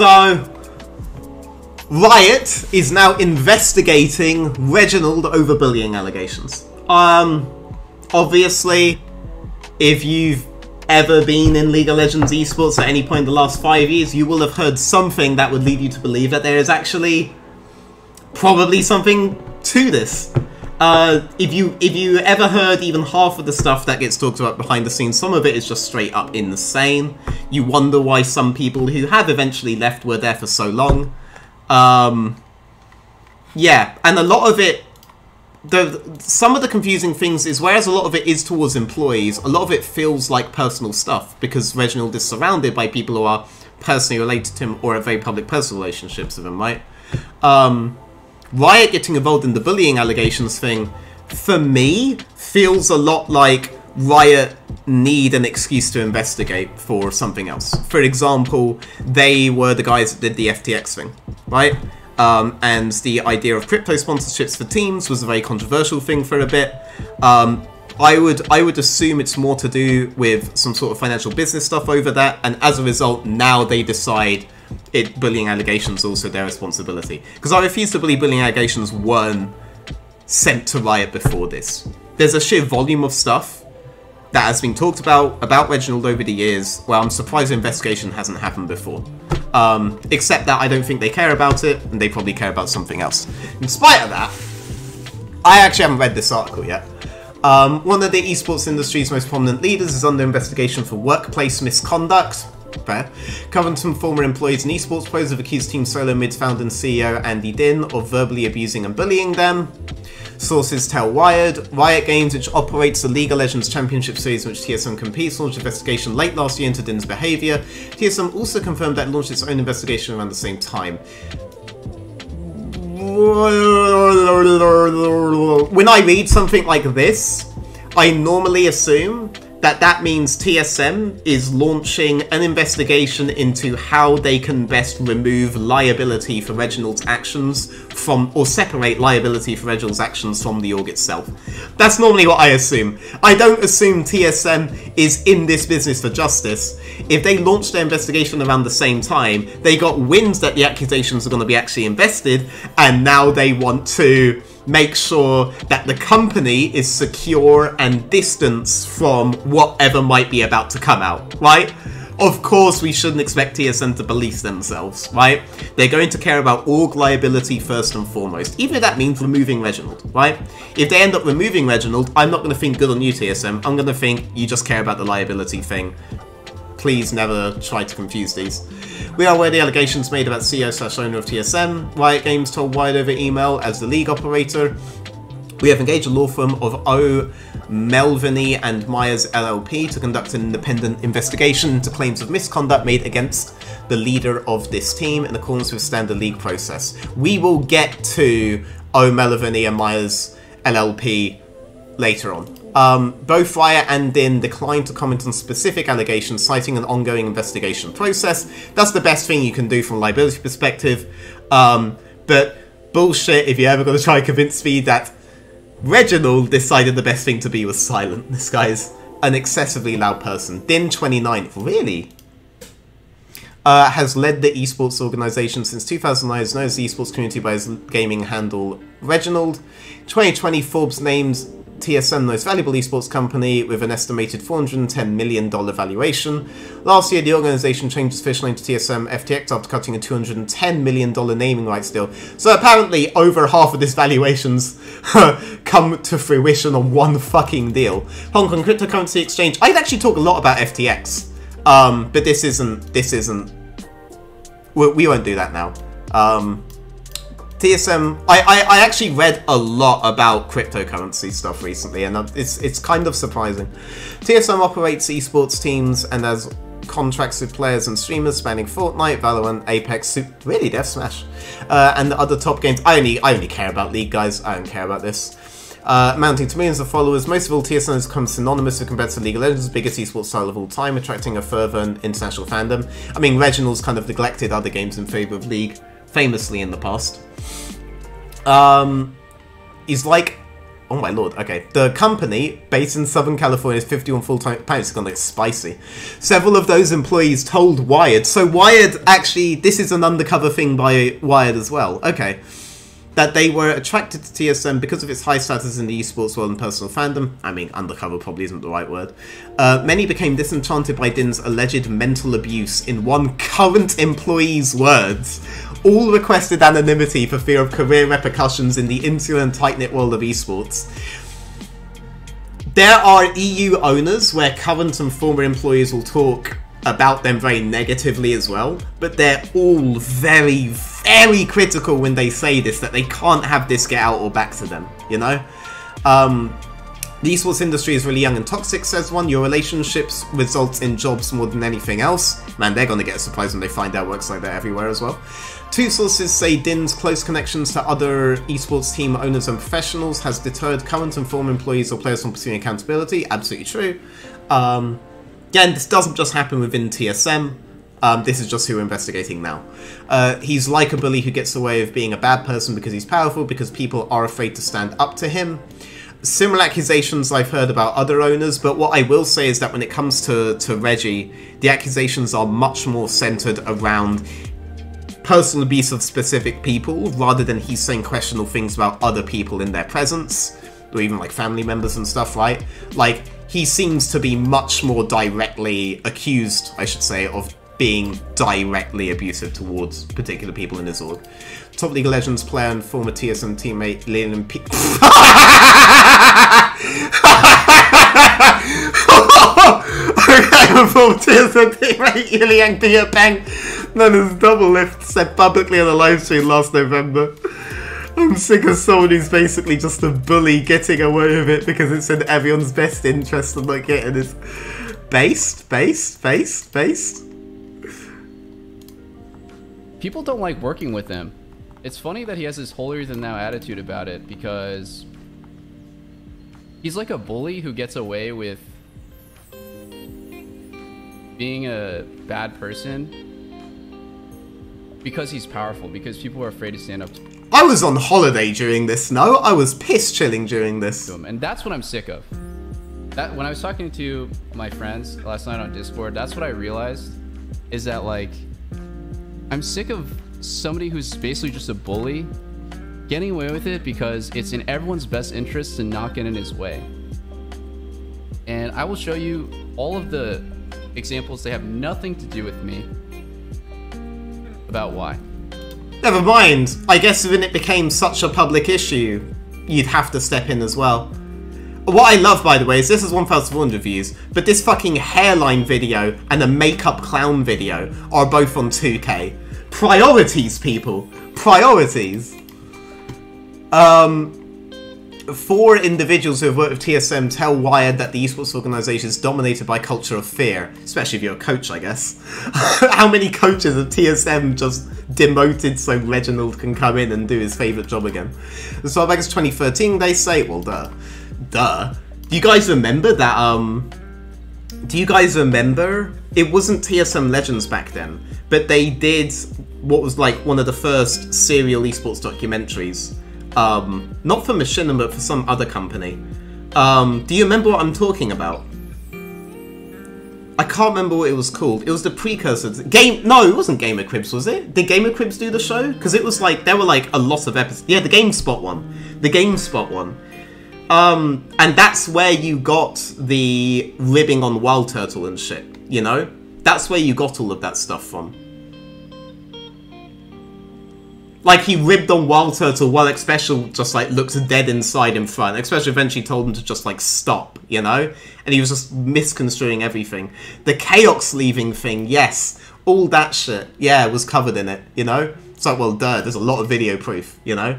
So, Riot is now investigating Reginald over bullying allegations. Obviously, if you've ever been in League of Legends esports at any point in the last 5 years, you will have heard something that would lead you to believe that there is actually probably something to this. If you ever heard even half of the stuff that gets talked about behind the scenes, some of it is just straight up insane. You wonder why some people who have eventually left were there for so long. Yeah, and a lot of it, some of the confusing things is, whereas a lot of it is towards employees, a lot of it feels like personal stuff, because Reginald is surrounded by people who are personally related to him or have very public personal relationships with him, right? Riot getting involved in the bullying allegations thing, for me, feels a lot like Riot need an excuse to investigate for something else. For example, they were the guys that did the FTX thing, right? And the idea of crypto sponsorships for teams was a very controversial thing for a bit. I would assume it's more to do with some sort of financial business stuff over that, and as a result, now they decide bullying allegations also their responsibility. Because I refuse to believe bullying allegations weren't sent to Riot before this. There's a sheer volume of stuff that has been talked about Reginald over the years, where I'm surprised the investigation hasn't happened before. Except that I don't think they care about it, and they probably care about something else. In spite of that, I actually haven't read this article yet. One of the esports industry's most prominent leaders is under investigation for workplace misconduct. Fair. Covington former employees and esports players have accused Team Solo Mid's founder and CEO Andy Din of verbally abusing and bullying them. Sources tell Wired. Riot Games, which operates the League of Legends Championship Series in which TSM competes, launched an investigation late last year into Din's behaviour. TSM also confirmed that it launched its own investigation around the same time. When I read something like this, I normally assume that means TSM is launching an investigation into how they can best remove liability for Reginald's actions from, or separate liability for Reginald's actions from the org itself. That's normally what I assume. I don't assume TSM is in this business for justice. If they launched their investigation around the same time, they got wind that the accusations are going to be actually invested, and now they want to make sure that the company is secure and distanced from whatever might be about to come out, right? Of course, we shouldn't expect TSM to police themselves, right? They're going to care about org liability first and foremost, even if that means removing Reginald, right? If they end up removing Reginald, I'm not going to think good on you, TSM. I'm going to think you just care about the liability thing. Please never try to confuse these. We are aware the allegations made about CEO/owner of TSM. Riot Games told Wired over email as the league operator. We have engaged a law firm of O. Melviny and Myers LLP to conduct an independent investigation into claims of misconduct made against the leader of this team in accordance with standard league process. We will get to O. Melviny and Myers LLP later on. Both Riot and Din declined to comment on specific allegations, citing an ongoing investigation process. That's the best thing you can do from a liability perspective. But bullshit if you're ever going to try and convince me that Reginald decided the best thing to be was silent. This guy's an excessively loud person. Din 29, really? Has led the esports organisation since 2009, is known as the esports community by his gaming handle Reginald. 2020, Forbes names TSM most valuable esports company with an estimated $410 million valuation. Last year, the organisation changed its official name to TSM FTX after cutting a $210 million naming rights deal. So apparently, over half of this valuation's come to fruition on one fucking deal. Hong Kong Cryptocurrency Exchange. I'd actually talk a lot about FTX, but this isn't. We won't do that now. TSM, I actually read a lot about cryptocurrency stuff recently, and it's kind of surprising. TSM operates esports teams and has contracts with players and streamers spanning Fortnite, Valorant, Apex, really Death Smash, and other top games. I only care about League, guys. I don't care about this. Mounting to millions of followers, most of all TSM has become synonymous with competitive League of Legends, biggest esports style of all time, attracting a fervent international fandom. I mean, Reginald's kind of neglected other games in favour of League, famously in the past. He's like Oh my lord, okay. The company, based in Southern California, is 51 full-time... It's gonna look spicy. Several of those employees told Wired... So Wired, actually, this is an undercover thing by Wired as well. Okay. That they were attracted to TSM because of its high status in the esports world and personal fandom. I mean, undercover probably isn't the right word. Many became disenchanted by Din's alleged mental abuse, in one current employee's words. All requested anonymity for fear of career repercussions in the insular and tight-knit world of esports. There are EU owners where current and former employees will talk about them very negatively as well, but they're all very, very critical when they say this, that they can't have this get out or back to them, you know? The esports industry is really young and toxic, says one. Your relationships result in jobs more than anything else. Man, they're gonna get surprised when they find out works like that everywhere as well. Two sources say Din's close connections to other esports team owners and professionals has deterred current and former employees or players from pursuing accountability. Absolutely true. Again, this doesn't just happen within TSM. This is just who we're investigating now. He's like a bully who gets away with being a bad person because he's powerful, because people are afraid to stand up to him. Similar accusations I've heard about other owners, but what I will say is that when it comes to Reggie, the accusations are much more centered around personal abuse of specific people, rather than he's saying questionable things about other people in their presence, or even like family members and stuff, right? Like, he seems to be much more directly accused, I should say, of being directly abusive towards particular people in his org. Top League of Legends player and former TSM teammate Leon P. Former TSM teammate Yuliang Piapeng, known as Double Lift, said publicly on a live stream last November. I'm sick of someone who's basically just a bully getting away with it because it's in everyone's best interest and not getting his... Based. People don't like working with him. It's funny that he has this holier-than-thou attitude about it, because he's like a bully who gets away with being a bad person because he's powerful, because people are afraid to stand up to him. I was on holiday during this, no? I was piss chilling during this. And that's what I'm sick of. That when I was talking to my friends last night on Discord, that's what I realized, is that, like, I'm sick of somebody who's basically just a bully getting away with it because it's in everyone's best interest to not get in his way. And I will show you all of the examples. They have nothing to do with me about why. Never mind. I guess when it became such a public issue, you'd have to step in as well. What I love, by the way, is this is 1,400 views, but this fucking hairline video and the makeup clown video are both on 2K. Priorities, people. Priorities. 4 individuals who have worked with TSM tell Wired that the esports organisation is dominated by culture of fear, especially if you're a coach, I guess. How many coaches of TSM just demoted so Reginald can come in and do his favourite job again? So back in 2013, they say, well, duh. Do you guys remember that, do you guys remember? It wasn't TSM Legends back then, but they did what was like one of the first serial esports documentaries. Not for Machinima, but for some other company. Do you remember what I'm talking about? I can't remember what it was called. It was the precursor to Game... No, it wasn't Gamer Cribs, was it? Did Gamer Cribs do the show? Because it was like... There were like a lot of episodes. Yeah, the GameSpot one. The GameSpot one. And that's where you got the ribbing on Wild Turtle and shit, you know? That's where you got all of that stuff from. Like, he ribbed on Wild Turtle while Xpecial just, like, looks dead inside in front. Xpecial eventually told him to just, like, stop, you know? And he was just misconstruing everything. The Chaos leaving thing, yes. All that shit, yeah, was covered in it, you know? It's like, well, duh, there's a lot of video proof, you know?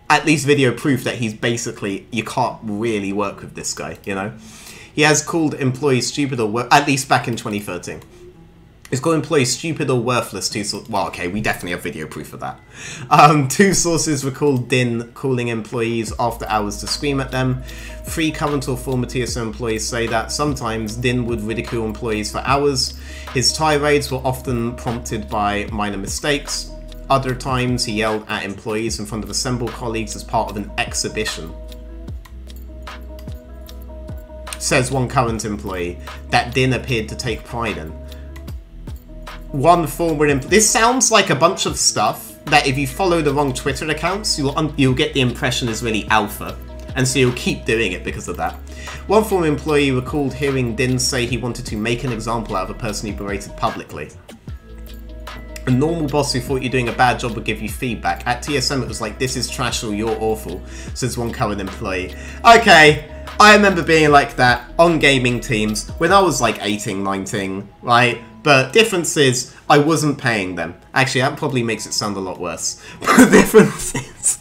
At least video proof that he's basically... You can't really work with this guy, you know? He has called employees stupid or... At least back in 2013. He's called employees stupid or worthless. Well, okay, we definitely have video proof of that. 2 sources recalled Din calling employees after hours to scream at them. 3 current or former TSM employees say that sometimes Din would ridicule employees for hours. His tirades were often prompted by minor mistakes. Other times he yelled at employees in front of assembled colleagues as part of an exhibition. says one current employee, that Din appeared to take pride in. One former this sounds like a bunch of stuff that if you follow the wrong Twitter accounts, you'll get the impression is really alpha, and so you'll keep doing it because of that. One former employee recalled hearing Din say he wanted to make an example out of a person he berated publicly. A normal boss who thought you're doing a bad job would give you feedback. At TSM it was like, this is trash or you're awful, says one current employee. Okay, I remember being like that on gaming teams when I was like 18, 19, right? But difference is, I wasn't paying them. Actually, that probably makes it sound a lot worse. But the difference is,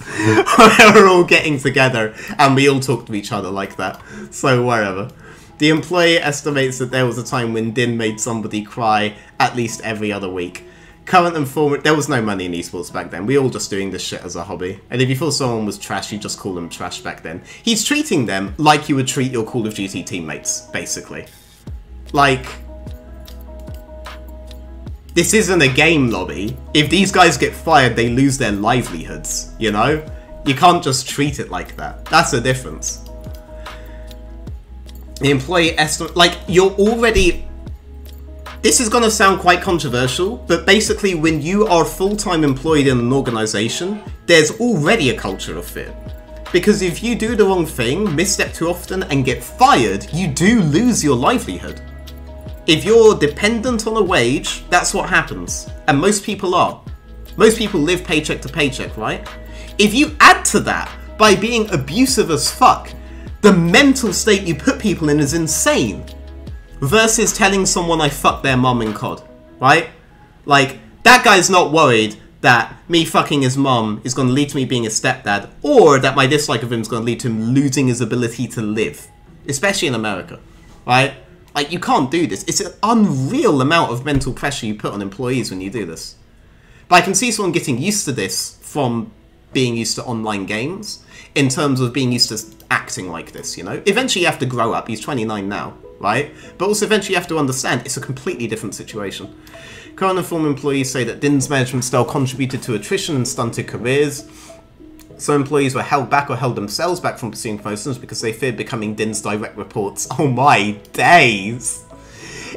we're all getting together and we all talk to each other like that. So whatever. The employee estimates that there was a time when Din made somebody cry at least every other week. Current and former, there was no money in esports back then. We were all just doing this shit as a hobby. And if you thought someone was trash, you just call them trash back then. He's treating them like you would treat your Call of Duty teammates, basically. Like, this isn't a game lobby. If these guys get fired, they lose their livelihoods, you know? You can't just treat it like that. That's the difference. The employee estimate, like, you're already... This is going to sound quite controversial, but basically when you are full-time employed in an organization, there's already a culture of fear. Because if you do the wrong thing, misstep too often, and get fired, you do lose your livelihood. If you're dependent on a wage, that's what happens. And most people are. Most people live paycheck to paycheck, right? If you add to that by being abusive as fuck, the mental state you put people in is insane. Versus telling someone I fucked their mum in COD, right? Like, that guy's not worried that me fucking his mum is going to lead to me being a stepdad, or that my dislike of him is going to lead to him losing his ability to live. Especially in America, right? Like, you can't do this. It's an unreal amount of mental pressure you put on employees when you do this. But I can see someone getting used to this from being used to online games, in terms of being used to acting like this, you know? Eventually you have to grow up. He's 29 now, right? But also eventually you have to understand it's a completely different situation. Current and former employees say that Din's management style contributed to attrition and stunted careers. Some employees were held back or held themselves back from pursuing promotions because they feared becoming Din's direct reports. Oh my days!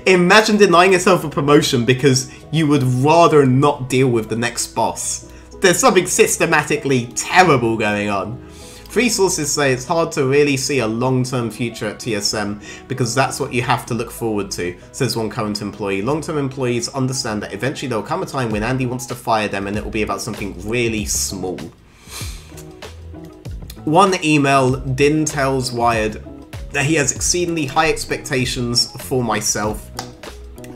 Imagine denying yourself a promotion because you would rather not deal with the next boss. There's something systematically terrible going on. Three sources say it's hard to really see a long-term future at TSM because that's what you have to look forward to, says one current employee. Long-term employees understand that eventually there will come a time when Andy wants to fire them and it will be about something really small. One email, Din tells Wired that he has exceedingly high expectations for myself,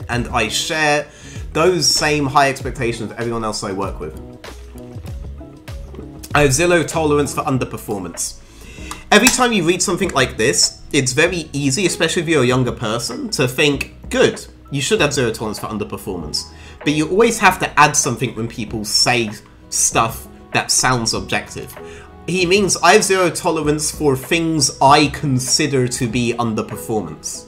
and I share those same high expectations with everyone else I work with. I have zero tolerance for underperformance. Every time you read something like this, it's very easy, especially if you're a younger person, to think, good, you should have zero tolerance for underperformance. But you always have to add something when people say stuff that sounds objective. He means I have zero tolerance for things I consider to be underperformance.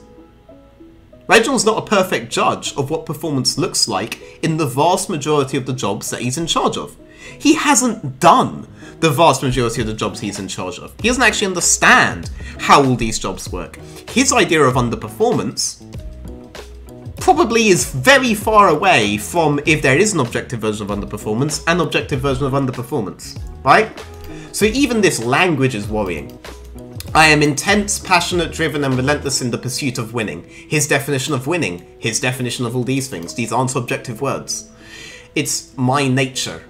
Reginald's not a perfect judge of what performance looks like in the vast majority of the jobs that he's in charge of. He hasn't done the vast majority of the jobs he's in charge of. He doesn't actually understand how all these jobs work. His idea of underperformance probably is very far away from, if there is an objective version of underperformance, an objective version of underperformance, right? So even this language is worrying. I am intense, passionate, driven, and relentless in the pursuit of winning. His definition of winning, his definition of all these things. These aren't objective words. It's my nature.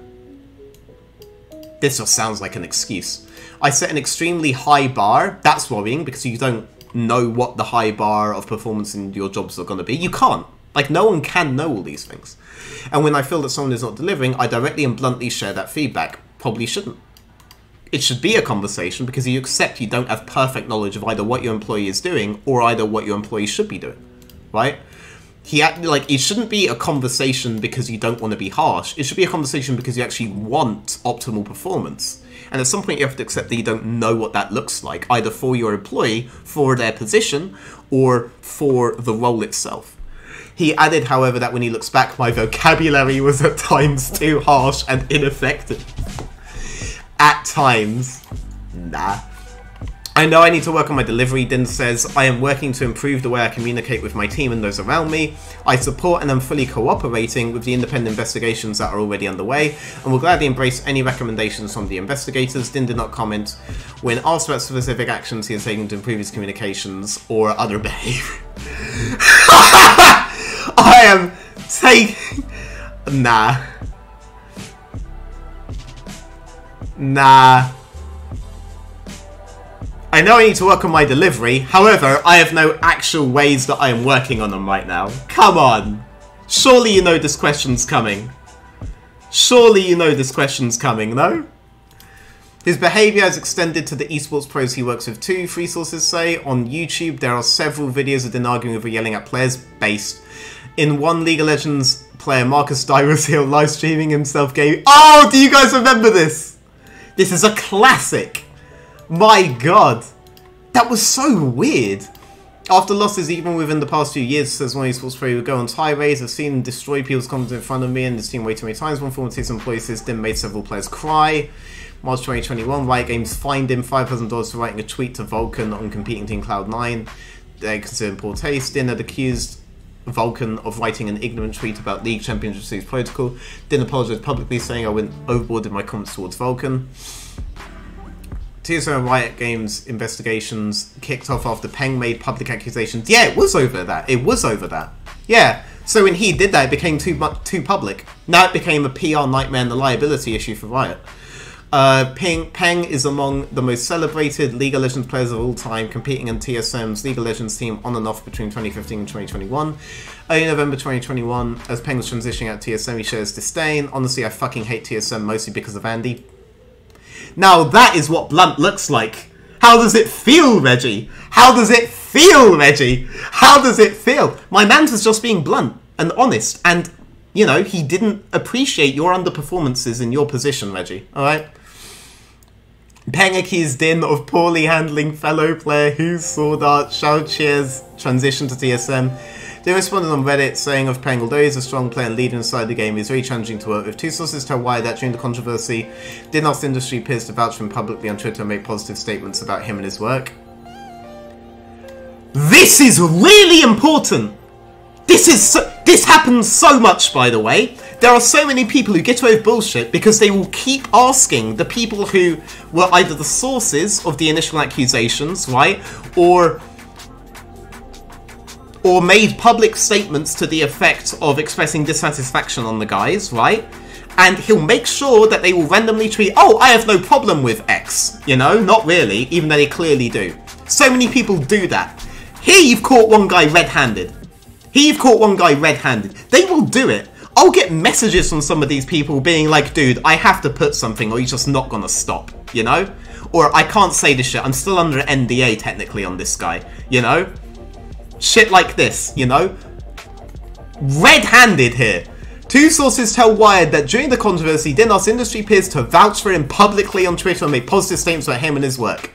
This just sounds like an excuse. I set an extremely high bar. That's worrying because you don't know what the high bar of performance in your jobs are going to be. You can't. Like, no one can know all these things. And when I feel that someone is not delivering, I directly and bluntly share that feedback. Probably shouldn't. It should be a conversation because you accept you don't have perfect knowledge of either what your employee is doing or either what your employee should be doing, right? It shouldn't be a conversation because you don't want to be harsh. It should be a conversation because you actually want optimal performance. And at some point you have to accept that you don't know what that looks like, either for your employee, for their position, or for the role itself. He added, however, that when he looks back, my vocabulary was at times too harsh and ineffective. At times. Nah. I know I need to work on my delivery, Din says. I am working to improve the way I communicate with my team and those around me. I support and am fully cooperating with the independent investigations that are already underway, and will gladly embrace any recommendations from the investigators. Din did not comment when asked about specific actions he has taken to improve his communications or other behavior. I am taking... Nah. I know I need to work on my delivery, however, I have no actual ways that I am working on them right now. Come on. Surely you know this question's coming. Surely you know this question's coming, no? His behaviour has extended to the esports pros he works with too, free sources say. On YouTube, there are several videos of them arguing over yelling at players based. In one League of Legends player, Marcus Dyrus here live streaming himself game. Oh, do you guys remember this? This is a classic. My god. That was so weird. After losses, even within the past few years, says one esports player would go on tirades. I've seen him destroy people's confidence in front of me and this team way too many times. One former team's employee system made several players cry. March 2021, Riot Games fined him $5,000 for writing a tweet to Vulcan on competing team Cloud9. They consider him poor taste. Din had accused Vulcan of writing an ignorant tweet about League Championship Series protocol. Din apologized publicly, saying I went overboard in my comments towards Vulcan. TSO and Riot Games investigations kicked off after Peng made public accusations. Yeah, it was over that. It was over that. Yeah. So when he did that, it became too public. Now it became a PR nightmare and a liability issue for Riot. Peng is among the most celebrated League of Legends players of all time, competing in TSM's League of Legends team on and off between 2015 and 2021. Early November 2021, as Peng was transitioning out TSM, he shares disdain. Honestly, I fucking hate TSM mostly because of Andy. Now that is what blunt looks like. How does it feel, Reggie? How does it feel, Reggie? How does it feel? My man's was just being blunt and honest, and, you know, he didn't appreciate your underperformances in your position, Reggie, alright? Peng accused Din of poorly handling fellow player whose Sword Art Shao Chia's transition to TSM. They responded on Reddit saying of Peng, although he's a strong player and leader inside the game, he's very challenging to work with. Two sources tell Why that during the controversy, Din asked industry peers to vouch for him publicly on Twitter and make positive statements about him and his work. This is really important! This happens so much, by the way. There are so many people who get away with bullshit because they will keep asking the people who were either the sources of the initial accusations, right, or made public statements to the effect of expressing dissatisfaction on the guys, right? And he'll make sure that they will randomly tweet, oh, I have no problem with X, you know? Not really, even though they clearly do. So many people do that. Here you've caught one guy red-handed. Here you've caught one guy red-handed. They will do it. I'll get messages from some of these people being like, dude, I have to put something or you're just not gonna stop, you know? Or I can't say this shit, I'm still under NDA technically on this guy, you know? Shit like this, you know? Red-handed here. Two sources tell Wired that during the controversy, Din asked industry peers to vouch for him publicly on Twitter and make positive statements about him and his work.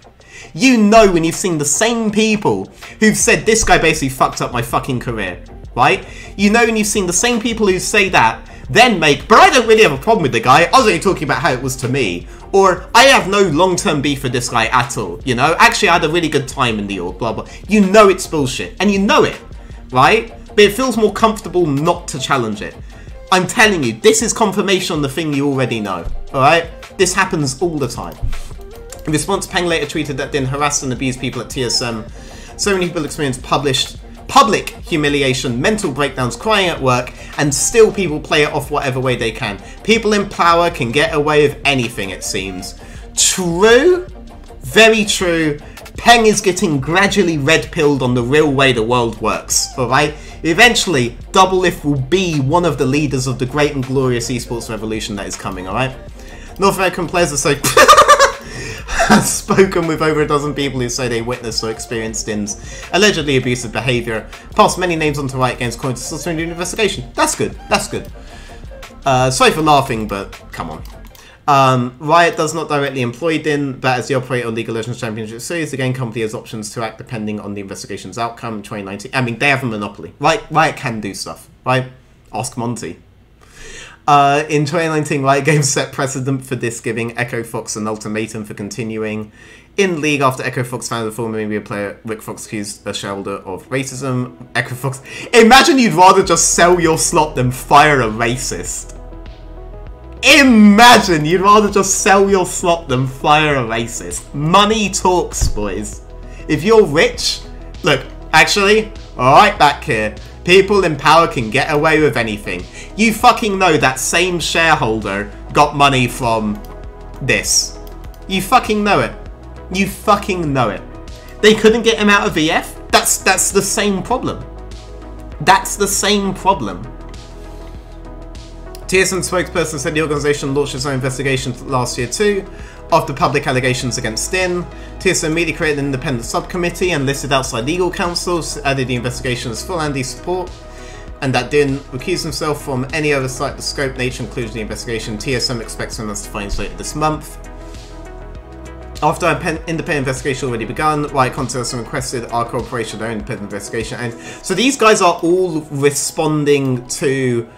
You know when you've seen the same people who've said this guy basically fucked up my fucking career, right? You know when you've seen the same people who say that, then make, but I don't really have a problem with the guy, I was only talking about how it was to me. Or, I have no long-term beef with this guy at all, you know? Actually, I had a really good time in the org, blah, blah. You know it's bullshit, and you know it, right? But it feels more comfortable not to challenge it. I'm telling you, this is confirmation on the thing you already know, alright? This happens all the time. In response, Peng later tweeted that Din harassed and abused people at TSM. So many people experienced public humiliation, mental breakdowns, crying at work, and still people play it off whatever way they can. People in power can get away with anything, it seems. True, very true. Peng is getting gradually red-pilled on the real way the world works, alright? Eventually, Doublelift will be one of the leaders of the great and glorious esports revolution that is coming, alright? North American players are so... I've spoken with over a dozen people who say they witnessed or experienced Din's allegedly abusive behaviour. Passed many names onto Riot Games according to still doing an investigation. That's good. That's good. Sorry for laughing, but come on. Riot does not directly employ Din, but as the operator of League of Legends Championship Series, the game company has options to act depending on the investigation's outcome in 2019. I mean, they have a monopoly. Riot can do stuff, right? Ask Monty. In 2019, Riot Games set precedent for this, giving Echo Fox an ultimatum for continuing in league after Echo Fox found the former media player Rick Fox accused a shareholder of racism. Echo Fox... Imagine you'd rather just sell your slot than fire a racist. Imagine you'd rather just sell your slot than fire a racist. Money talks, boys. If you're rich... Look, actually, right back here. People in power can get away with anything. You fucking know that same shareholder got money from this. You fucking know it. You fucking know it. They couldn't get him out of VF? That's the same problem. That's the same problem. TSM spokesperson said the organisation launched its own investigation last year too, after public allegations against Din. TSM immediately created an independent subcommittee and listed outside legal counsels, added the investigation as full Andy support, and that Din recused himself from any oversight. The scope, nature, and conclusion of the investigation. TSM expects him to find later this month. After an independent investigation already begun, Riot contacted and requested our cooperation in their independent investigation. And so these guys are all responding to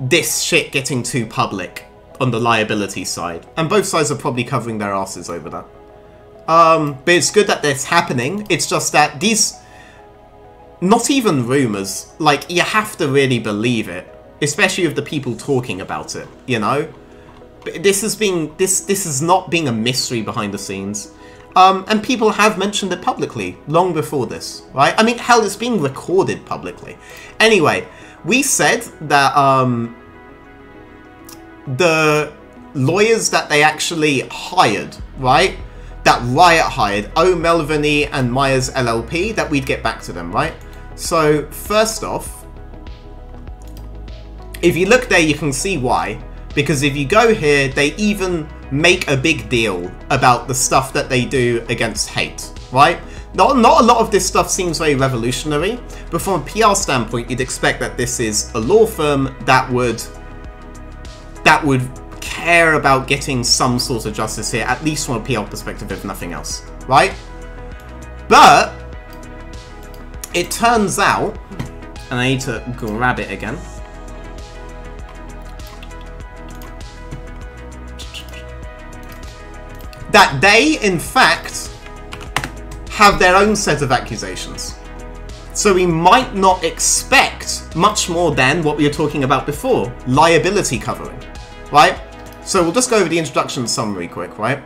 this shit getting too public on the liability side. And both sides are probably covering their asses over that. But it's good that this happening. It's just that these... Not even rumours. Like, you have to really believe it. Especially with the people talking about it, you know? This is not being a mystery behind the scenes. And people have mentioned it publicly long before this, right? I mean, hell, it's being recorded publicly. Anyway, we said that the lawyers that they actually hired, right? That Riot hired, O'Melveny and Myers LLP, that we'd get back to them, right? So, first off, if you look there, you can see why. Because if you go here, they even make a big deal about the stuff that they do against hate, right? Not a lot of this stuff seems very revolutionary, but from a PR standpoint, you'd expect that this is a law firm that would care about getting some sort of justice here, at least from a PR perspective, if nothing else, right? But it turns out, and I need to grab it again. That they, in fact, have their own set of accusations. So we might not expect much more than what we were talking about before, liability covering, right? So we'll just go over the introduction summary quick, right?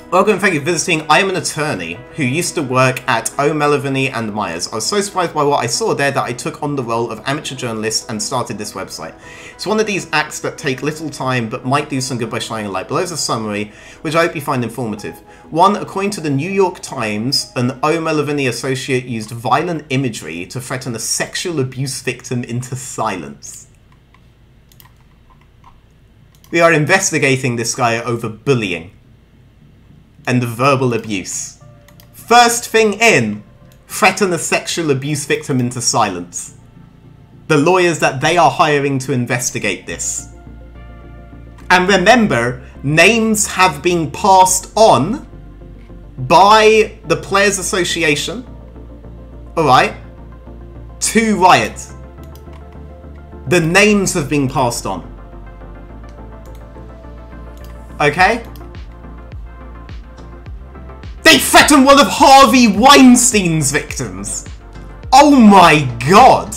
Welcome and thank you for visiting. I am an attorney who used to work at O'Melveny and Myers. I was so surprised by what I saw there that I took on the role of amateur journalist and started this website. It's one of these acts that take little time but might do some good by shining a light. Below is a summary, which I hope you find informative. 1. According to the New York Times, an O'Melveny associate used violent imagery to threaten a sexual abuse victim into silence. We are investigating this guy over bullying and verbal abuse. First thing in, threaten a sexual abuse victim into silence. The lawyers that they are hiring to investigate this. And remember, names have been passed on by the Players Association, alright, to Riot. The names have been passed on. Okay? They threatened one of Harvey Weinstein's victims! Oh my god!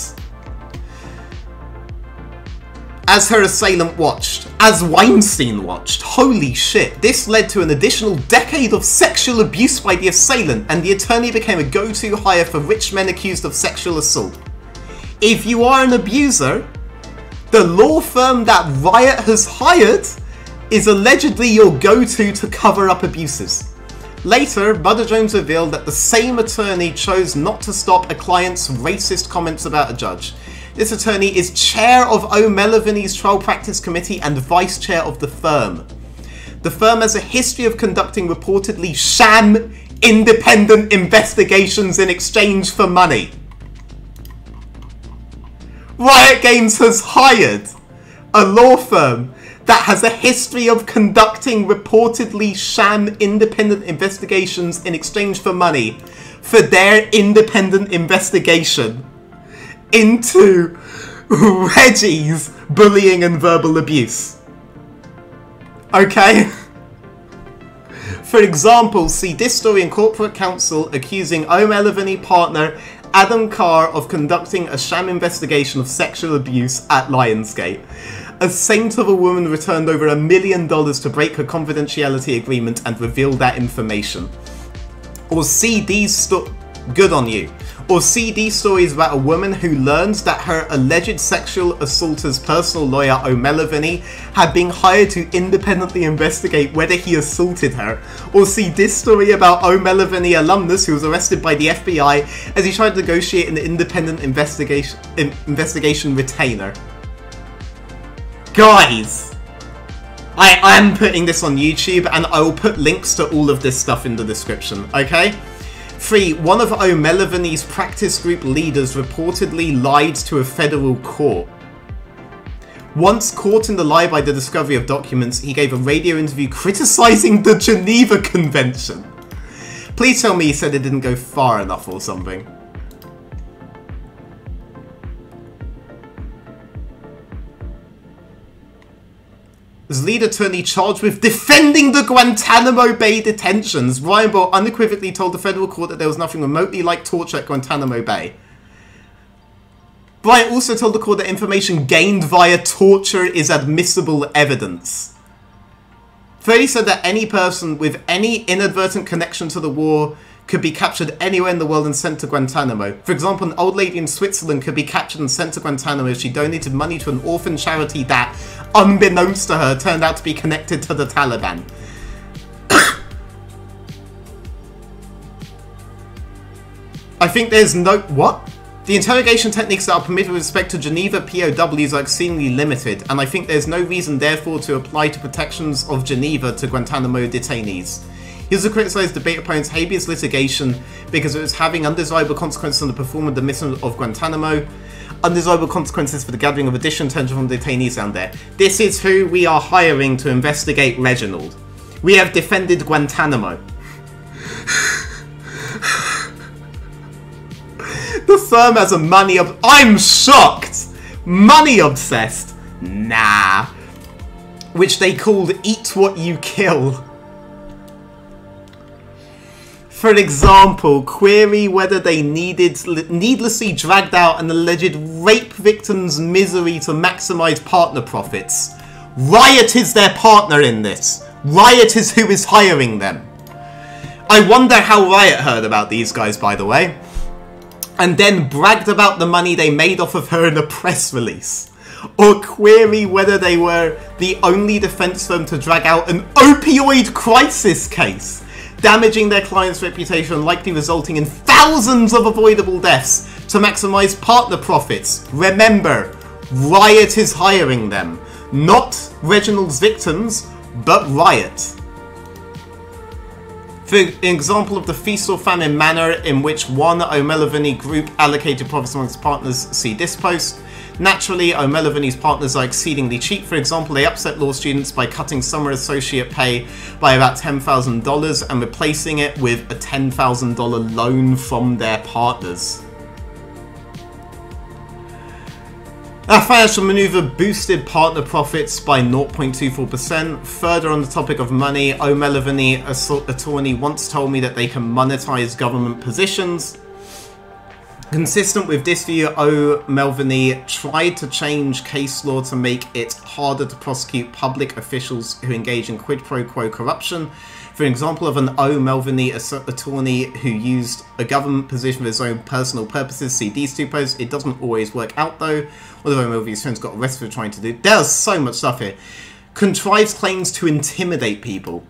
As her assailant watched, as Weinstein watched, holy shit, this led to an additional decade of sexual abuse by the assailant, and the attorney became a go-to hire for rich men accused of sexual assault. If you are an abuser, the law firm that Riot has hired is allegedly your go-to to cover up abuses. Later, Butter Jones revealed that the same attorney chose not to stop a client's racist comments about a judge. This attorney is chair of O'Melveny's trial practice committee and vice chair of the firm. The firm has a history of conducting reportedly sham independent investigations in exchange for money. Riot Games has hired a law firm that has a history of conducting reportedly sham independent investigations in exchange for money for their independent investigation into Reggie's bullying and verbal abuse. Okay? For For example, see this story in corporate counsel accusing O'Melveny partner Adam Carr of conducting a sham investigation of sexual abuse at Lionsgate. A saint of a woman returned over $1 million to break her confidentiality agreement and reveal that information. Or see these good on you. Or see these stories about a woman who learns that her alleged sexual assaulter's personal lawyer O'Melveny had been hired to independently investigate whether he assaulted her. Or see this story about O'Melveny alumnus who was arrested by the FBI as he tried to negotiate an independent investigation retainer. Guys, I am putting this on YouTube and I will put links to all of this stuff in the description, okay? 3. One of O'Melveny's practice group leaders reportedly lied to a federal court. Once caught in the lie by the discovery of documents, he gave a radio interview criticizing the Geneva Convention. Please tell me he said it didn't go far enough or something. As lead attorney charged with defending the Guantanamo Bay detentions, Ryan Bolt unequivocally told the federal court that there was nothing remotely like torture at Guantanamo Bay. Bryant also told the court that information gained via torture is admissible evidence. Freddie said that any person with any inadvertent connection to the war could be captured anywhere in the world and sent to Guantanamo. For example, an old lady in Switzerland could be captured and sent to Guantanamo if she donated money to an orphan charity that, unbeknownst to her, turned out to be connected to the Taliban. I think there's no... What? The interrogation techniques that are permitted with respect to Geneva POWs are exceedingly limited, and I think there's no reason, therefore, to apply to protections of Geneva to Guantanamo detainees. He also criticised debate opponents' habeas litigation because it was having undesirable consequences on the performance of the mission of Guantanamo, undesirable consequences for the gathering of additional attention from detainees down there. This is who we are hiring to investigate Reginald. We have defended Guantanamo. The firm has a money of... I'm shocked! Money obsessed? Nah. Which they called Eat What You Kill. For example, query whether they needlessly dragged out an alleged rape victim's misery to maximize partner profits. Riot is their partner in this. Riot is who is hiring them. I wonder how Riot heard about these guys, by the way. And then bragged about the money they made off of her in a press release. Or query whether they were the only defense firm to drag out an opioid crisis case, damaging their client's reputation and likely resulting in thousands of avoidable deaths to maximize partner profits. Remember, Riot is hiring them. Not Reginald's victims, but Riot. For example of the feast or famine manner in which one O'Melveny group allocated profits amongst partners, see this post. Naturally, O'Melveny's partners are exceedingly cheap. For example, they upset law students by cutting summer associate pay by about $10,000 and replacing it with a $10,000 loan from their partners. A financial maneuver boosted partner profits by 0.24%. Further on the topic of money, O'Melveny attorney once told me that they can monetize government positions. Consistent with this view, O'Melveny tried to change case law to make it harder to prosecute public officials who engage in quid pro quo corruption. For an example of an O'Melveny attorney who used a government position for his own personal purposes, see these two posts. It doesn't always work out though, although O'Melveny's friends got arrested for trying to do. There's so much stuff here. Contrives claims to intimidate people.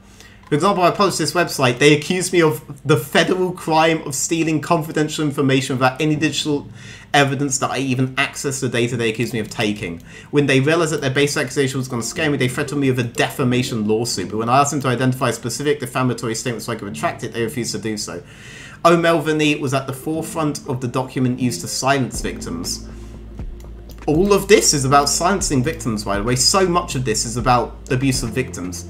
For example, I published this website. They accused me of the federal crime of stealing confidential information without any digital evidence that I even accessed the data they accused me of taking. When they realized that their basic accusation was going to scare me, they threatened me with a defamation lawsuit. But when I asked them to identify specific defamatory statements so I could retract it, they refused to do so. O'Melveny was at the forefront of the document used to silence victims. All of this is about silencing victims, by the way. So much of this is about abuse of victims.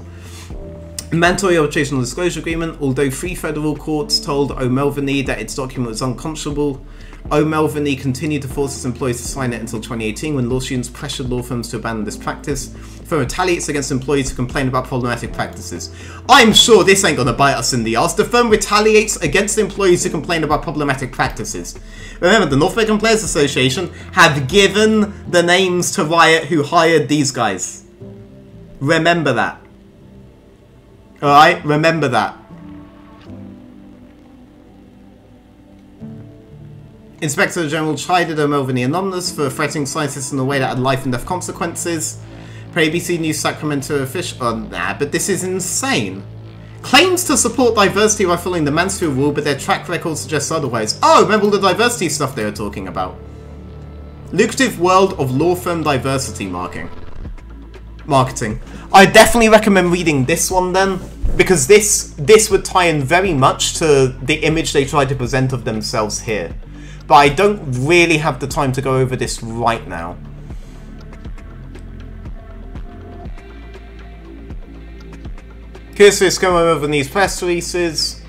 Mandatory arbitration disclosure agreement. Although 3 federal courts told O'Melveny that its document was unconscionable, O'Melveny continued to force its employees to sign it until 2018 when law students pressured law firms to abandon this practice. The firm retaliates against employees who complain about problematic practices. I'm sure this ain't gonna bite us in the arse. The firm retaliates against employees who complain about problematic practices. Remember, the North American Players Association have given the names to Riot who hired these guys. Remember that. Alright? Remember that. Inspector General chided O'Melveny Anonymous for threatening scientists in a way that had life and death consequences. Per ABC News Sacramento official... Oh, nah, but this is insane. Claims to support diversity by following the Mansfield rule, but their track record suggests otherwise. Oh, remember all the diversity stuff they were talking about. Lucrative world of law firm diversity marketing. I definitely recommend reading this one then, because this would tie in very much to the image they tried to present of themselves here. But I don't really have the time to go over this right now. Curious going over these press releases.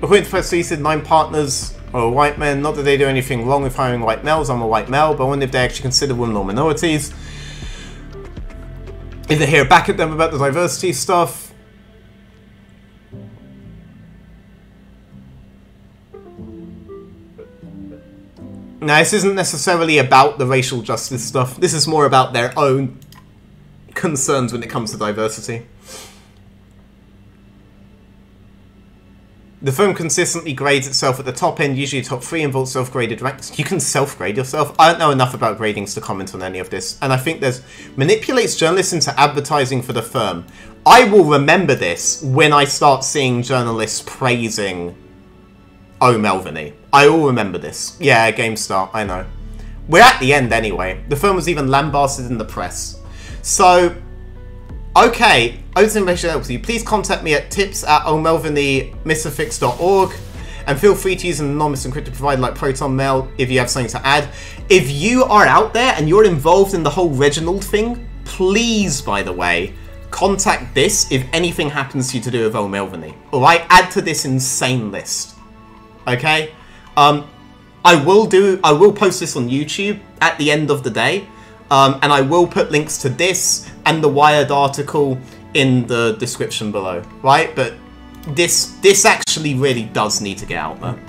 According to press releases, 9 partners are white men. Not that they do anything wrong with hiring white males. I'm a white male, but I wonder if they actually consider women or minorities. If they hear back at them about the diversity stuff. Now, this isn't necessarily about the racial justice stuff. This is more about their own concerns when it comes to diversity. The firm consistently grades itself at the top end, usually top 3 in Vault self-graded ranks. You can self-grade yourself. I don't know enough about gradings to comment on any of this. And I think there's... manipulates journalists into advertising for the firm. I will remember this when I start seeing journalists praising O'Melveny. I will remember this. Yeah, GameStar, I know. We're at the end anyway. The film was even lambasted in the press. So, okay, open information helps you. Please contact me at tips@o'melvenymystiffix.org and feel free to use an anonymous encrypted provider like Proton Mail if you have something to add. If you are out there and you're involved in the whole Reginald thing, please, by the way, contact this if anything happens to you to do with O'Melveny. Alright, add to this insane list. Okay? I will post this on YouTube at the end of the day, and I will put links to this and the Wired article in the description below, right? But this actually really does need to get out there.